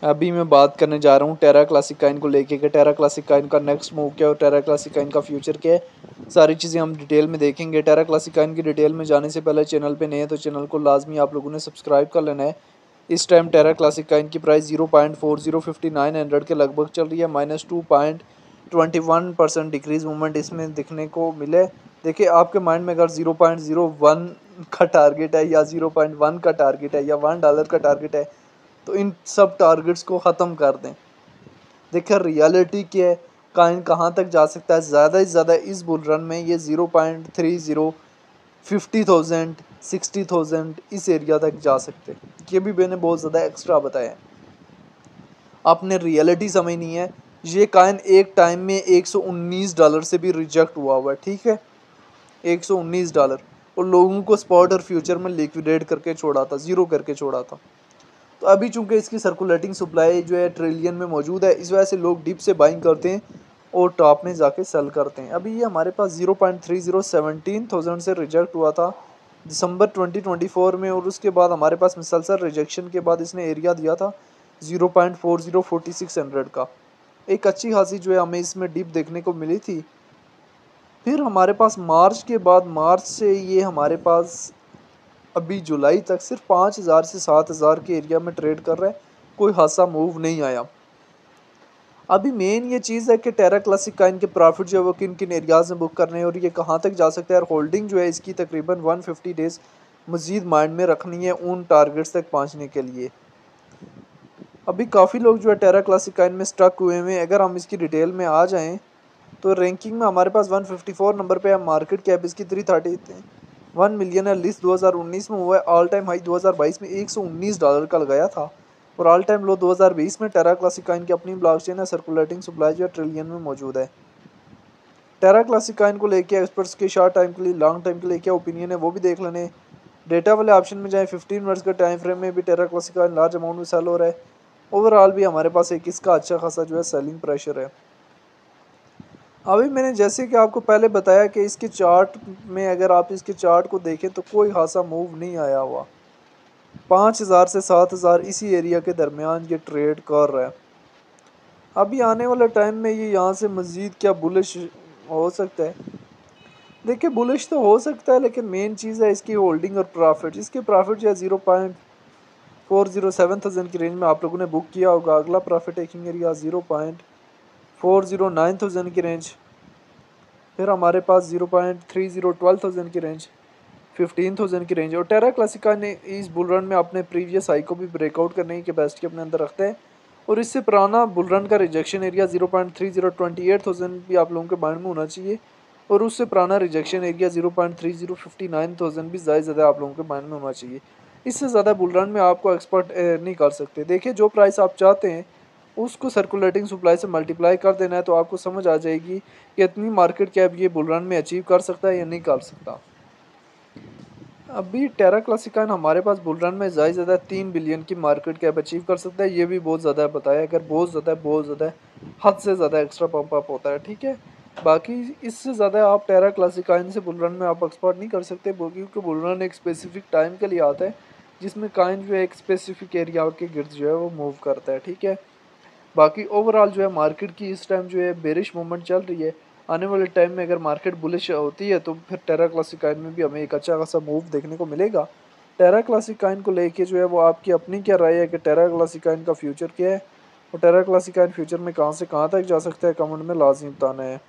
अभी मैं बात करने जा रहा हूँ टेरा क्लासिक कॉइन को लेके कि टेरा क्लासिक कॉइन का नेक्स्ट मूव क्या है और टेरा क्लासिक कॉइन का फ्यूचर क्या है। सारी चीज़ें हम डिटेल में देखेंगे। टेरा क्लासिक कॉइन की डिटेल में जाने से पहले चैनल पे नए हैं तो चैनल को लाजमी आप लोगों ने सब्सक्राइब कर लेना है। इस टाइम टेरा क्लासिक कॉइन की प्राइस 0.4059 के लगभग चल रही है। -2.21% डिक्रीज मूवमेंट इसमें दिखने को मिले। देखिए आपके माइंड में अगर 0.01 का टारगेट है या 0.1 का टारगेट है या $1 का टारगेट है तो इन सब टारगेट्स को ख़त्म कर दें। देखिए रियलिटी क्या है, कॉइन कहाँ तक जा सकता है। ज़्यादा से ज़्यादा इस बुल रन में ये 0.30 50,000 60,000 इस एरिया तक जा सकते हैं। ये भी मैंने बहुत ज़्यादा एक्स्ट्रा बताया है। आपने रियलिटी समझनी है। ये कॉइन एक टाइम में $119 से भी रिजेक्ट हुआ है, ठीक है, $119, और लोगों को स्पॉट और फ्यूचर में लिक्विडेट करके छोड़ा था, ज़ीरो करके छोड़ा था। तो अभी चूंकि इसकी सर्कुलेटिंग सप्लाई जो है ट्रिलियन में मौजूद है, इस वजह से लोग डिप से बाइंग करते हैं और टॉप में जाके सेल करते हैं। अभी ये हमारे पास 0.30 से रिजेक्ट हुआ था दिसंबर 2024 में, और उसके बाद हमारे पास मिसलसल रिजेक्शन के बाद इसने एरिया दिया था 0.404600 का। एक अच्छी खासी जो है हमें इसमें डिप देखने को मिली थी। फिर हमारे पास मार्च के बाद, मार्च से ये हमारे पास अभी जुलाई तक सिर्फ 5,000 से 7,000 के एरिया में ट्रेड कर रहा है। कोई खासा मूव नहीं आया। अभी मेन ये चीज़ है कि टेरा क्लासिक कॉइन के प्रॉफिट जो है वो किन किन एरियाज़ में बुक करने हैं और ये कहाँ तक जा सकता है, और होल्डिंग जो है इसकी तकरीबन 150 डेज़ मज़ीद माइंड में रखनी है उन टारगेट्स तक पहुँचने के लिए। अभी काफ़ी लोग जो है टेरा क्लासिक कॉइन में स्टक हुए हैं। अगर हम इसकी डिटेल में आ जाएँ तो रैंकिंग में हमारे पास 154 नंबर पे है। मार्केट कैप इसकी 331 मिलियन है। लिस्ट 2019 में हुआ है। ऑल टाइम हाई 2022 में $119 का लगाया था और ऑल टाइम लो 2020 में। टेरा क्लासिक कॉइन की अपनी ब्लॉकचेन है, सर्कुलेटिंग सप्लाई जो है ट्रिलियन में मौजूद है। टेरा क्लासिक कॉइन को लेके एक्सपर्ट्स के शॉर्ट टाइम के लिए, लॉन्ग टाइम के लिए क्या ओपिनियन है वो भी देख लेने। डेटा वाले ऑप्शन में जाए, 15 मिनट्स का टाइम फ्रेम में भी टेरा क्लासिक कॉइन लार्ज अमाउंट में सेल हो रहा है। ओवरऑल भी हमारे पास एक इसका अच्छा खासा जो है सेलिंग प्रेशर है। अभी मैंने जैसे कि आपको पहले बताया कि इसके चार्ट में अगर आप इसके चार्ट को देखें तो कोई खासा मूव नहीं आया हुआ। 5,000 से 7,000 इसी एरिया के दरमियान ये ट्रेड कर रहा है। अभी आने वाले टाइम में ये यहाँ से मज़ीद क्या बुलिश हो सकता है। देखिए बुलिश तो हो सकता है, लेकिन मेन चीज़ है इसकी होल्डिंग और प्रॉफिट। इसके प्रॉफिट जो है 0.407,000 की रेंज में आप लोगों ने बुक किया होगा। अगला प्रॉफिट टेकिंग एरिया 0.409,000 की रेंज। फिर हमारे पास 0.3012,000 की रेंज, 15,000 की रेंज। और टेरा क्लासिका ने इस बुल रन में अपने प्रीवियस हाई को भी ब्रेकआउट करने की कैपेसिटी अपने अंदर रखता है। और इससे पुराना बुल रन का रिजेक्शन एरिया 0.3028,000 भी आप लोगों के माइंड में होना चाहिए। और उससे पुराना रिजेक्शन एरिया 0.3059,000 भी ज़्यादा आप लोगों के माइंड में होना चाहिए। इससे ज़्यादा बुल रन में आपको एक्सपर्ट नहीं कर सकते। देखिए जो प्राइस आप चाहते हैं उसको सर्कुलेटिंग सप्लाई से मल्टीप्लाई कर देना है तो आपको समझ आ जाएगी कि इतनी मार्केट कैप ये बुल रन में अचीव कर सकता है या नहीं कर सकता। अभी टेरा क्लासिकन हमारे पास बुल रन में ज़्यादा 3 बिलियन की मार्केट कैप अचीव कर सकता है। ये भी बहुत ज़्यादा बताया, अगर बहुत ज़्यादा है, हद से ज़्यादा एक्स्ट्रा पंप अप होता है, ठीक है। बाकी इससे ज़्यादा आप टेरा क्लासिकन से बुल रन में आप एक्सपर्ट नहीं कर सकते, क्योंकि बुल रन एक स्पेसिफिक टाइम के लिए आता है जिसमें काइन जो है एक स्पेसिफिक एरिया के गिर्द जो है वो मूव करता है, ठीक है। बाकी ओवरऑल जो है मार्केट की इस टाइम जो है बेरिश मूवमेंट चल रही है। आने वाले टाइम में अगर मार्केट बुलिश होती है तो फिर टेरा क्लासिक कॉइन में भी हमें एक अच्छा खासा मूव देखने को मिलेगा। टेरा क्लासिक कॉइन को लेके जो है वो आपकी अपनी क्या राय है कि टेरा क्लासिक कॉइन का फ्यूचर क्या है और टेरा क्लासिक कॉइन फ्यूचर में कहाँ से कहाँ तक जा सकता है, कमेंट में लाजमी बताना है।